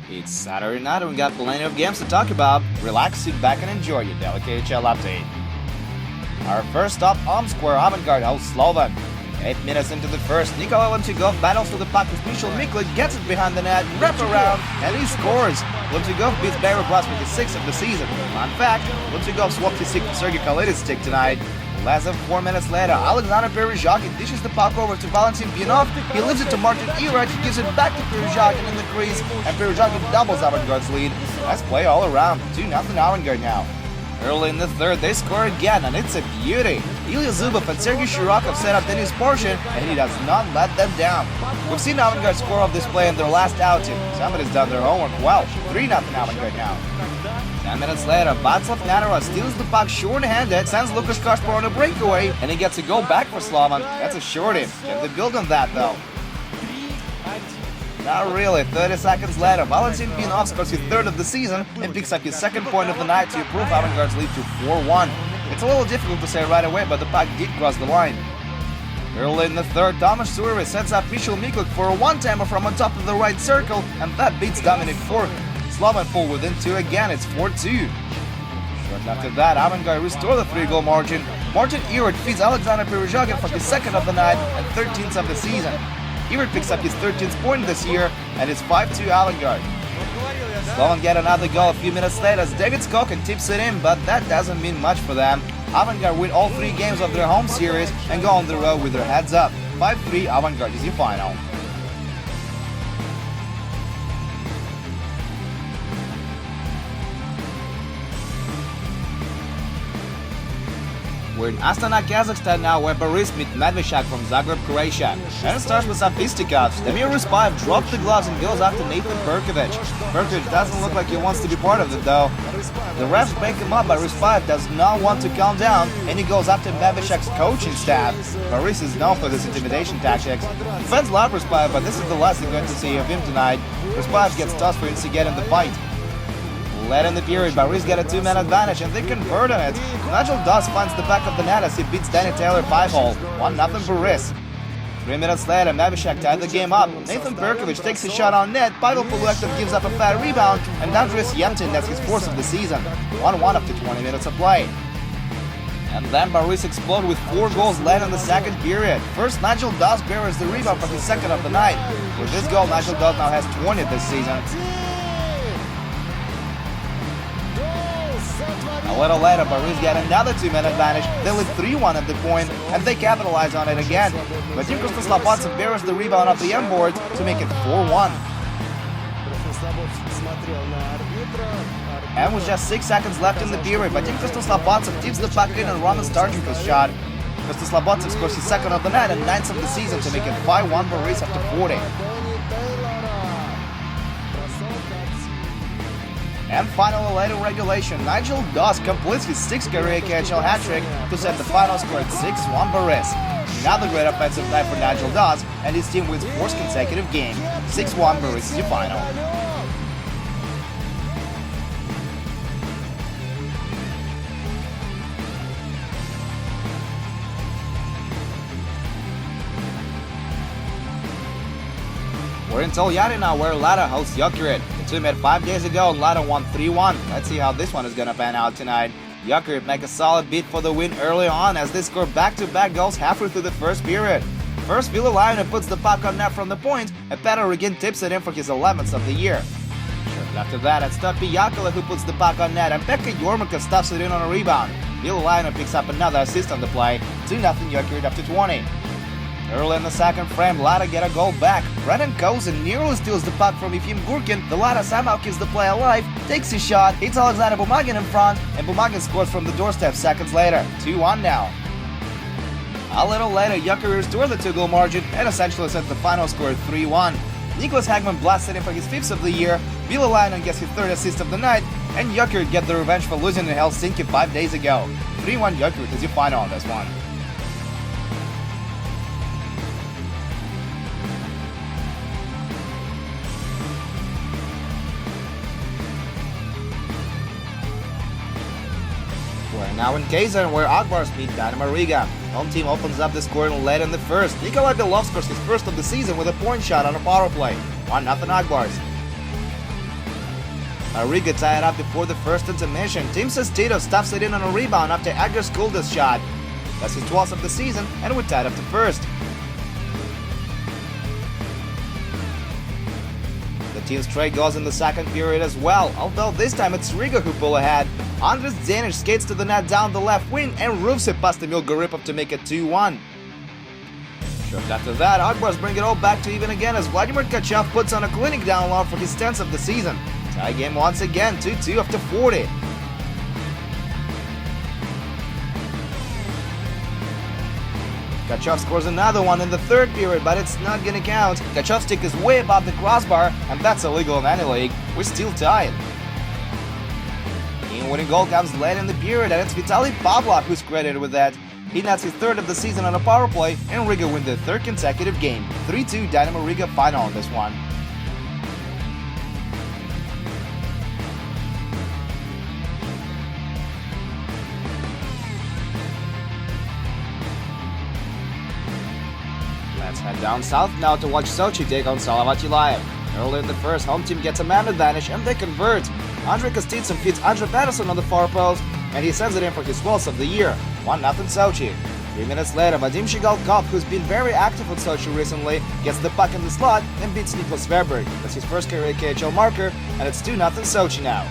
It's Saturday night and we got plenty of games to talk about. Relax, sit back and enjoy your daily KHL update. Our first stop, Square Avantgarde hosts Slovan. 8 minutes into the first, Nikolai Lemchigov battles to the puck with Michel Miklik, gets it behind the net, wrap around, and he scores. Lemchigov beats Barry Glass with his 6th of the season. Fun fact, Lemchigov swapped his stick with Sergei Kalidis' stick tonight. Less than 4 minutes later, Alexander Perezhagin dishes the puck over to Valentin Pianov. He leaves it to Martin Irach, he gives it back to Perezhagin in the crease, and Perezhagin doubles Avantgarde's lead. Nice play all around, 2-0 Avantgarde now. Early in the third, they score again, and it's a beauty. Ilya Zubov and Sergei Shirakov set up Denis Porshin, and he does not let them down. We've seen Avantgarde score off this play in their last outing. Somebody's done their homework well. 3-0 Avantgarde now. 10 minutes later, Václav Nanara steals the puck short-handed, sends Lukas Kaspar on a breakaway, and he gets a goal back for Slovan. That's a shorty. Can they build on that, though? Not really. 30 seconds later, Valentin Pianov scores his 3rd of the season and picks up his 2nd point of the night to improve Avantgarde's lead to 4-1. It's a little difficult to say right away, but the puck did cross the line. Early in the third, Tomas Survey sets up Michel Miklik for a one-timer from on top of the right circle, and that beats Dominic Fork. Slovan fall within 2 again, it's 4-2. Shortly after that, Avantgarde restore the 3-goal margin. Martin Irach feeds Alexander Perezhagin for his 2nd of the night and 13th of the season. Irach picks up his 13th point this year, and it's 5-2 Avantgarde. Slovan get another goal a few minutes later as David Skokan tips it in, but that doesn't mean much for them. Avantgarde win all 3 games of their home series and go on the road with their heads up. 5-3 Avantgarde is your final. We're in Astana, Kazakhstan now, where Boris meets Medveshak from Zagreb, Croatia. And it starts with some fisticuffs. Damir Ruspayev drops the gloves and goes after Nathan Perkovic. Perkovic doesn't look like he wants to be part of it, though. The refs break him up, but Ruspayev does not want to calm down, and he goes after Medveshak's coaching staff. Boris is known for this intimidation tactics. Fans love Ruspayev, but this is the last they're going to see of him tonight. Ruspayev gets tossed for instigating the fight. Late in the period, Boris get a 2-man advantage and they convert on it. Nigel Doss finds the back of the net as he beats Danny Taylor 5-hole. 1-0 Boris. 3 minutes later, Medveshak tied the game up. Nathan Perkovic takes a shot on net, Pavel Poluektov gives up a fat rebound, and Andres Yemtin nets his 4th of the season. 1-1 after 20 minutes of play. And then Boris exploded with 4 goals late in the 2nd period. First, Nigel Doss buries the rebound for his 2nd of the night. With this goal, Nigel Doss now has 20 this season. A little later, Boris get another 2-man advantage. They lead 3-1 at the point, and they capitalize on it again. But Nikos Slapatsev buries the rebound off the end board to make it 4-1. And with just 6 seconds left in the period, but Nikos Slapatsev tips the puck in and Roman Starchenko's shot. Nikos Slapatsev scores his 2nd of the night and 9th of the season to make it 5-1 Boris after 40. And finally, later regulation, Nigel Doss completes his 6th career KHL hat-trick to set the final score at 6-1 Boris. Another great offensive night for Nigel Doss, and his team wins 4th consecutive game. 6-1 Boris is your final. We're in Tolyaty now, where Lada hosts Jokerit. The two met 5 days ago and Lada won 3-1. Let's see how this one is gonna pan out tonight. Jokerit make a solid beat for the win early on as they score back-to-back goals halfway through the first period. First, Ville Laine puts the puck on net from the point, and Peter Regin tips it in for his 11th of the year. Shortly after that, it's Topi Jakala who puts the puck on net, and Pekka Jormakov stuffs it in on a rebound. Ville Laine picks up another assist on the play. 2-0 Jokerit after 20. Early in the 2nd frame, Lada get a goal back. Brennan Kozin nearly steals the puck from Efim Gurkin. The Lada somehow keeps the play alive, takes his shot, hits Alexander Bumagin in front, and Bumagin scores from the doorstep seconds later. 2-1 now. A little later, Jokerit restores the 2-goal margin and essentially sets the final score at 3-1. Nicholas Hagman blasted in for his 5th of the year, Ville Laine gets his 3rd assist of the night, and Jokerit get the revenge for losing in Helsinki 5 days ago. 3-1 Jokerit is your final on this one. We're now in Kazan, where Akbars meet Dynamo Riga. Home team opens up the scoring late in the first. Nikolai Belov scores his 1st of the season with a point shot on a power play. 1-0 Akbars. Riga tied up before the first intermission. Team Sestito stuffs it in on a rebound after Agger schooled this shot. That's his 12th of the season, and we're tied up to first. The team straight goes in the second period as well, although this time it's Riga who pull ahead. Andres Zanic skates to the net down the left wing and roofs it past Emil Garipov to make it 2-1. Shortly after that, Outboards bring it all back to even again as Vladimir Tkachov puts on a clinic down low for his 10th of the season. Tie game once again, 2-2 after 40. Tkachov scores another one in the third period, but it's not gonna count. Tkachov's stick is way above the crossbar, and that's illegal in any league. We're still tied. The winning goal comes late in the period, and it's Vitaly Pavlov who's credited with that. He nets his third of the season on a power play, and Riga win their third consecutive game. 3-2 Dynamo Riga final on this one. Let's head down south now to watch Sochi take on Salavati Live. Early in the first, home team gets a man advantage and they convert. Andrei Kostitsyn feeds Andrei Patterson on the far post, and he sends it in for his 12th of the year. 1-0 Sochi. 3 minutes later, Vadim Shigalkov, who's been very active with Sochi recently, gets the puck in the slot and beats Niklas Sveberg. That's his first career KHL marker, and it's 2-0 Sochi now.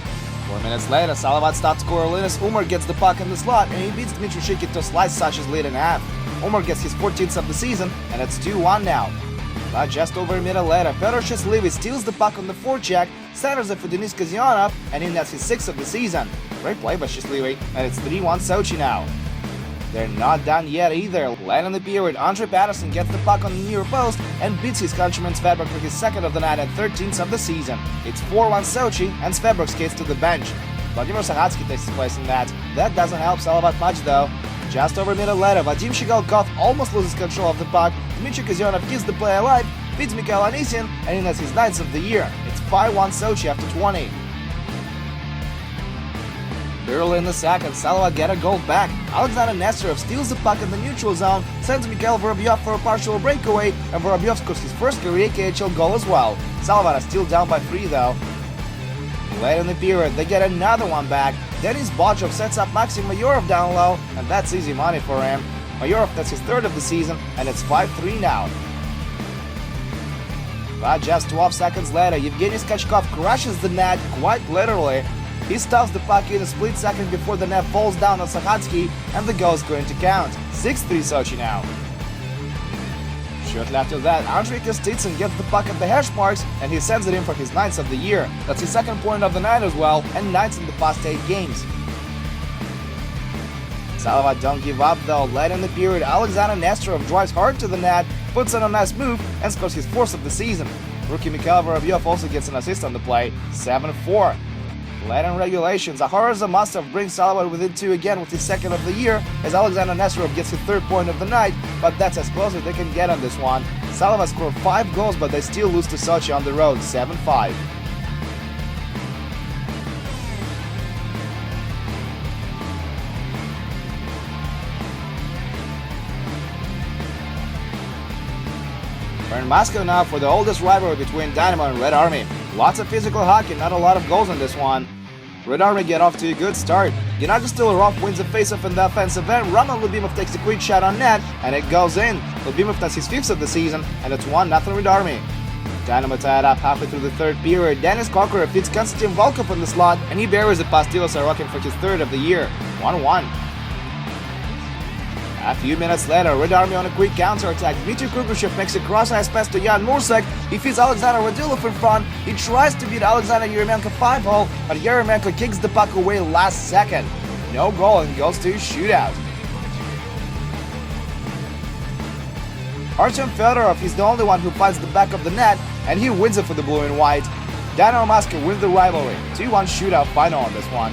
4 minutes later, Salavat's top scorer Linus Umar gets the puck in the slot, and he beats Dmitry Shikhin to slice Sochi's lead in half. Umar gets his 14th of the season, and it's 2-1 now. But just over a minute later, Petr Shestlivy steals the puck on the forecheck, centers it for Denis Kazyanov, and he nets his 6th of the season. Great play by Shestlivy, and it's 3-1 Sochi now. They're not done yet either. Late in the period, Andrei Patterson gets the puck on the near post and beats his countryman Sveberg for his 2nd of the night and 13th of the season. It's 4-1 Sochi, and Sveberg skates to the bench. Vladimir Sahatsky takes his place in that. That doesn't help Salavat much though. Just over a minute later, Vadim Shigalkov almost loses control of the puck. Dmitry Kazyanov keeps the play alive, beats Mikhail Anisin, and he nets his 9th of the year. It's 5-1 Sochi after 20. Early in the second, Salavat get a goal back. Alexander Nesterov steals the puck in the neutral zone, sends Mikhail Vorobyov for a partial breakaway, and Vorobyov scores his first career KHL goal as well. Salavat is still down by 3 though. Late in the period, they get another one back. Denis Botchov sets up Maxim Mayorov down low, and that's easy money for him. Mayorov gets his 3rd of the season, and it's 5-3 now. But just 12 seconds later, Yevgeny Skachkov crushes the net, quite literally. He stuffs the puck in a split second before the net falls down on Sahatsky, and the goal is going to count. 6-3 Sochi now. Shortly after that, Andrei Kostitsyn gets the puck at the hash marks, and he sends it in for his 9th of the year. That's his 2nd point of the night as well, and 9th in the past 8 games. Salavat don't give up though. Late in the period, Alexander Nesterov drives hard to the net, puts in a nice move, and scores his 4th of the season. Rookie Mikhail Vorobyov also gets an assist on the play. 7-4. Late in regulation, Zahara Zamastov brings Salavat within 2 again with his 2nd of the year, as Alexander Nesterov gets his 3rd point of the night, but that's as close as they can get on this one. Salavat scored 5 goals, but they still lose to Sochi on the road, 7-5. We're in Moscow now for the oldest rivalry between Dynamo and Red Army. Lots of physical hockey, not a lot of goals in this one. Red Army get off to a good start. Gennady Stolorov wins the faceoff in the offensive end. Roman Lubimov takes a quick shot on net, and it goes in. Lubimov does his 5th of the season, and it's 1-0 Red Army. Dynamo tied up halfway through the 3rd period. Denis Kokorev feeds Konstantin Volkov in the slot, and he buries it past Tilo Sorokin for his 3rd of the year. 1-1. A few minutes later, Red Army on a quick counter-attack. Dmitry Kukushev makes a cross-ice pass to Jan Mursak. He feeds Alexander Radulov in front. He tries to beat Alexander Yeremenko 5-hole, but Yeremenko kicks the puck away last second. No goal and goes to a shootout. Artem Fedorov is the only one who finds the back of the net, and he wins it for the blue and white. Dynamo Moscow wins the rivalry. 2-1 shootout final on this one.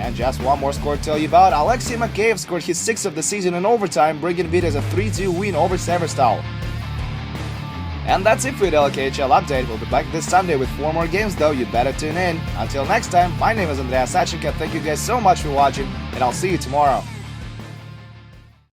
And just one more score to tell you about. Alexei Makeyev scored his 6th of the season in overtime, bringing Vitesse a 3-2 win over Severstal. And that's it for the KHL update. We'll be back this Sunday with 4 more games though, you better tune in. Until next time, my name is Andreas Sachenka, thank you guys so much for watching, and I'll see you tomorrow.